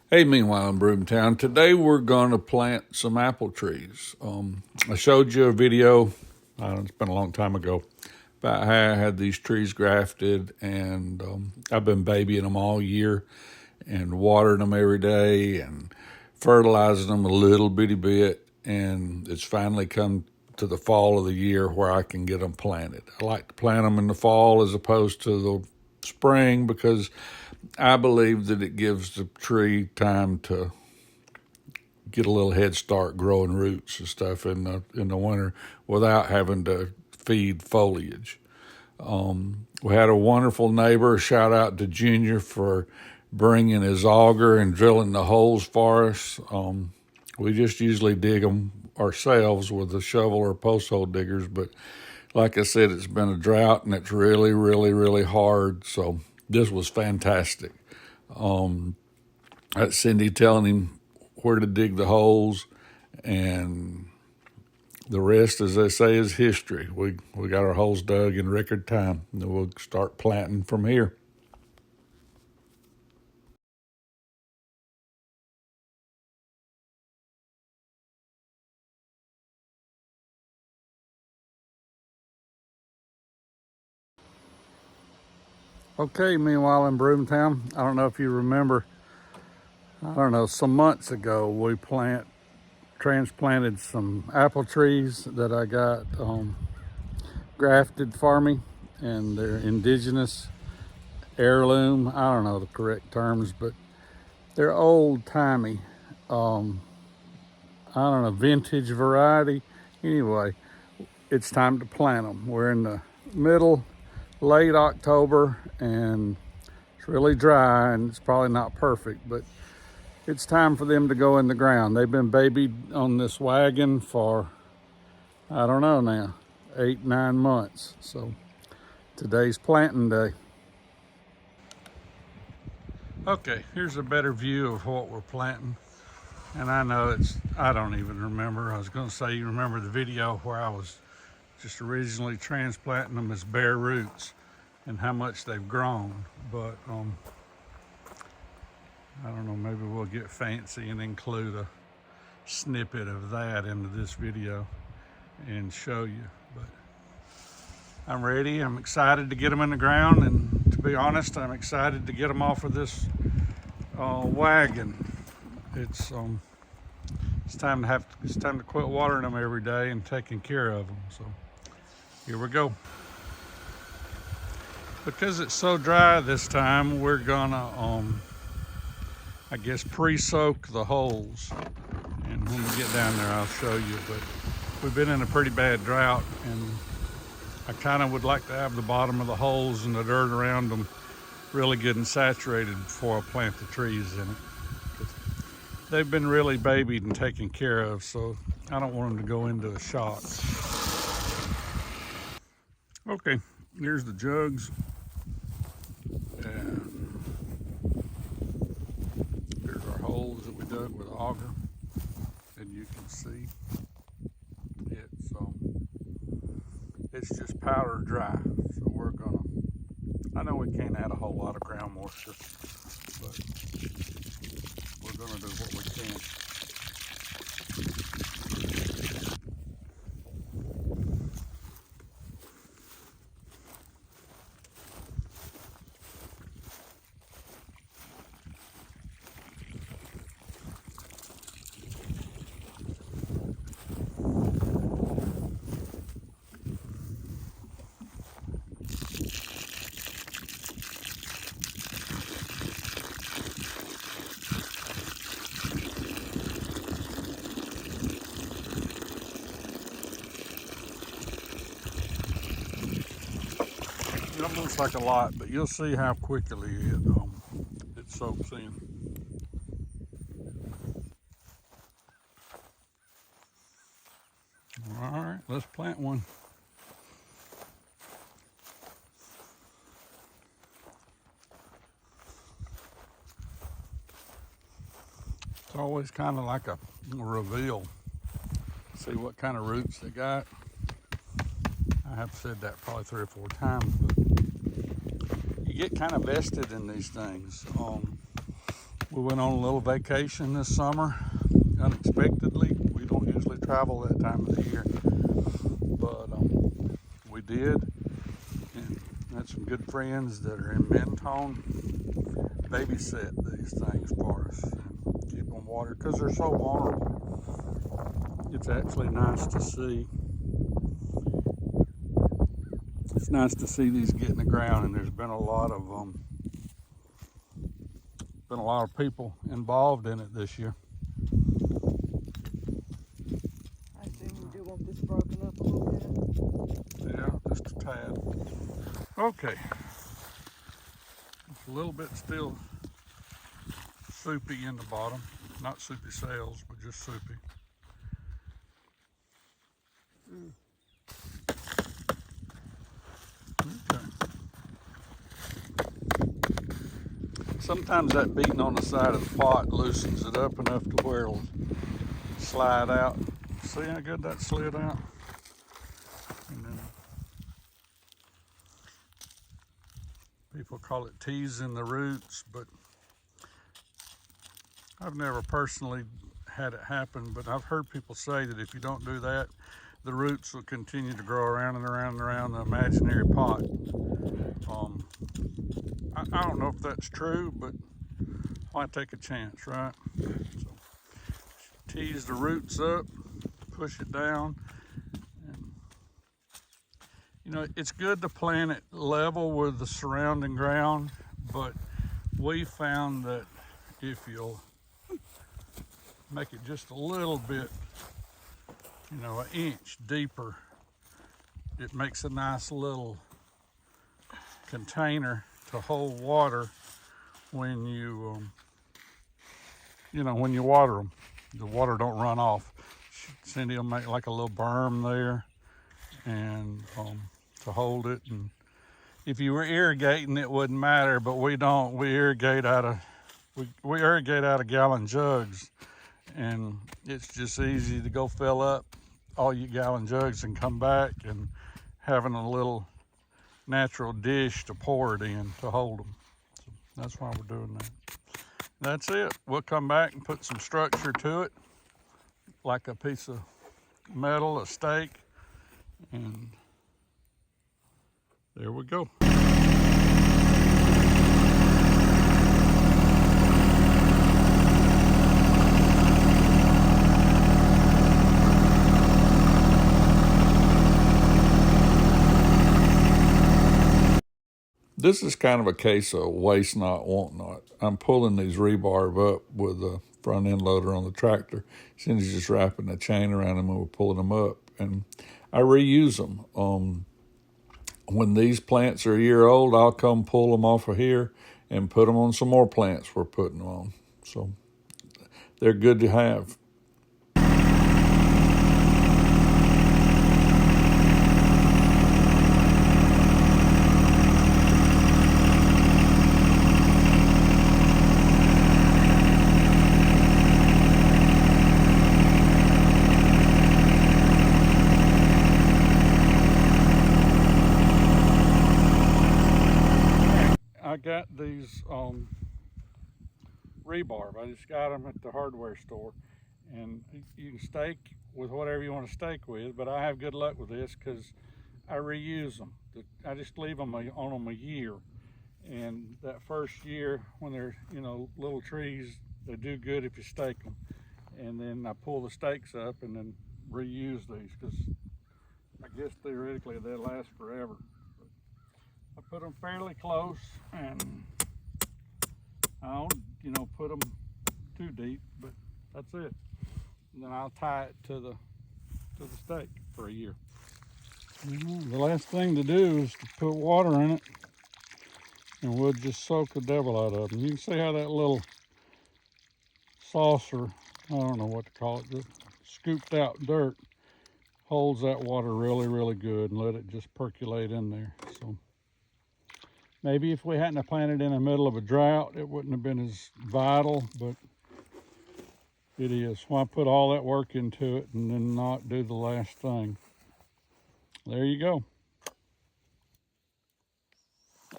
Hey, meanwhile in Broomtown, today we're going to plant some apple trees. I showed you a video, it's been a long time ago, about how I had these trees grafted, and I've been babying them all year and watering them every day and fertilizing them a little bitty bit, and it's finally come to the fall of the year where I can get them planted. I like to plant them in the fall as opposed to the spring because I believe that it gives the tree time to get a little head start growing roots and stuff in the winter without having to feed foliage. We had a wonderful neighbor. Shout out to Junior for bringing his auger and drilling the holes for us. We just usually dig them ourselves with a shovel or post hole diggers, but like I said, it's been a drought and it's really, really, really hard. So this was fantastic. That's Cindy telling him where to dig the holes, and the rest, as they say, is history. We got our holes dug in record time, and we'll start planting from here. Okay, meanwhile in Broomtown, I don't know if you remember, some months ago we transplanted some apple trees that I got grafted for me, and they're indigenous heirloom. I don't know the correct terms, but they're old timey. I don't know, vintage variety. Anyway, it's time to plant them. We're in the late October, and it's really dry and it's probably not perfect, but it's time for them to go in the ground. They've been babied on this wagon for, I don't know now, 8-9 months. So today's planting day. Okay, here's a better view of what we're planting. And I know I don't even remember. I was going to say, you remember the video where I was just originally transplanting them as bare roots and how much they've grown. But I don't know, maybe we'll get fancy and include a snippet of that into this video and show you. But I'm ready. I'm excited to get them in the ground, and to be honest, I'm excited to get them off of this wagon. It's time to quit watering them every day and taking care of them. So here we go. Because it's so dry this time, we're gonna I guess pre-soak the holes, and when we get down there I'll show you. But we've been in a pretty bad drought, and I kind of would like to have the bottom of the holes and the dirt around them really good and saturated before I plant the trees in it. They've been really babied and taken care of, so I don't want them to go into a shock. Okay, here's the jugs. And here's our holes that we dug with the auger. And you can see it's just powder dry. So I know we can't add a whole lot of ground moisture, but we're gonna do what we can. It don't looks like a lot, but you'll see how quickly it soaks in. All right, let's plant one. It's always kind of like a reveal. See what kind of roots they got. I have said that probably 3 or 4 times, but you get kind of vested in these things. We went on a little vacation this summer, unexpectedly. We don't usually travel that time of the year, but we did, and had some good friends that are in Mentone babysit these things for us and keep them watered because they're so vulnerable. It's actually nice to see. It's nice to see these get in the ground, and there's been a lot of people involved in it this year. I assume you do want this broken up a little bit. Yeah, just a tad. Okay. It's a little bit still soupy in the bottom. Not soupy sails, but just soupy. Okay. Sometimes that beating on the side of the pot loosens it up enough to where it'll slide out. See how good that slid out? And then people call it teasing the roots, but I've never personally had it happen, but I've heard people say that if you don't do that, the roots will continue to grow around and around and around the imaginary pot. I don't know if that's true, but why take a chance, right? So tease the roots up, push it down. And, you know, it's good to plant it level with the surrounding ground, but we found that if you'll make it just a little bit, you know, an inch deeper, it makes a nice little container to hold water when you when you water them. The water don't run off. Cindy will make like a little berm there, and to hold it. And if you were irrigating, it wouldn't matter, but we don't. We irrigate out of gallon jugs, and it's just easy to go fill up all your gallon jugs and come back, and having a little natural dish to pour it in to hold them. So that's why we're doing that. That's it. We'll come back and put some structure to it, like a piece of metal, a stake, and there we go. This is kind of a case of waste not, want not. I'm pulling these rebarb up with a front end loader on the tractor. Cindy's just wrapping a chain around them and we're pulling them up. And I reuse them. When these plants are a year old, I'll come pull them off of here and put them on some more plants we're putting them on. So they're good to have. I got these rebarb. I just got them at the hardware store, and you can stake with whatever you want to stake with, but I have good luck with this because I reuse them. I just leave them on them a year, and that first year when they're little trees, they do good if you stake them, and then I pull the stakes up and then reuse these because I guess theoretically they'll last forever. I put them fairly close, and I don't, put them too deep, but that's it. And then I'll tie it to the stake for a year. The last thing to do is to put water in it, and we'll just soak the devil out of them. You can see how that little saucer, I don't know what to call it, the scooped out dirt holds that water really, really good, and let it just percolate in there. So maybe if we hadn't have planted in the middle of a drought, it wouldn't have been as vital, but it is. Why put all that work into it and then not do the last thing? There you go.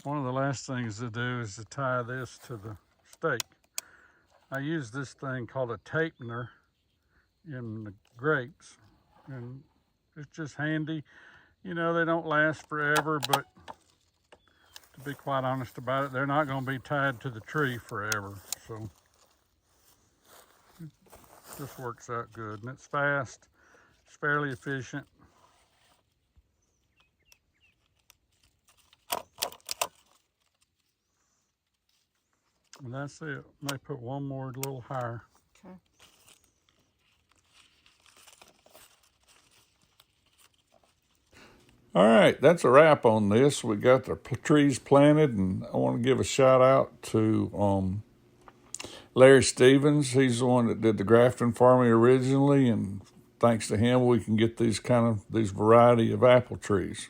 One of the last things to do is to tie this to the stake. I use this thing called a tapener in the grapes, and it's just handy. You know, they don't last forever, but to be quite honest about it, they're not going to be tied to the tree forever. So this works out good, and it's fast. It's fairly efficient. And that's it. May put one more a little higher. Okay. All right, that's a wrap on this. We got the trees planted, and I want to give a shout out to Larry Stevens. He's the one that did the grafting for me originally, and thanks to him, we can get these variety of apple trees.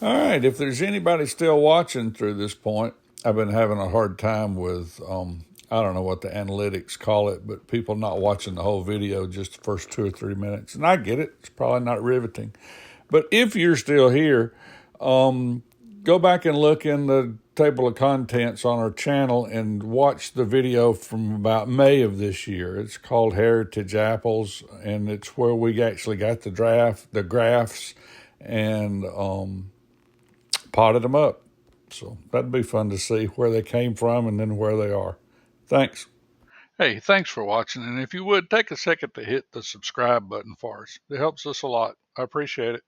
All right, if there's anybody still watching through this point, I've been having a hard time with, I don't know what the analytics call it, but people not watching the whole video, just the first 2 or 3 minutes. And I get it, it's probably not riveting. But if you're still here, go back and look in the table of contents on our channel and watch the video from about May of this year. It's called Heritage Apples, and it's where we actually got the grafts, and potted them up. So that'd be fun to see where they came from and then where they are. Thanks. Hey, thanks for watching. And if you would, take a second to hit the subscribe button for us. It helps us a lot. I appreciate it.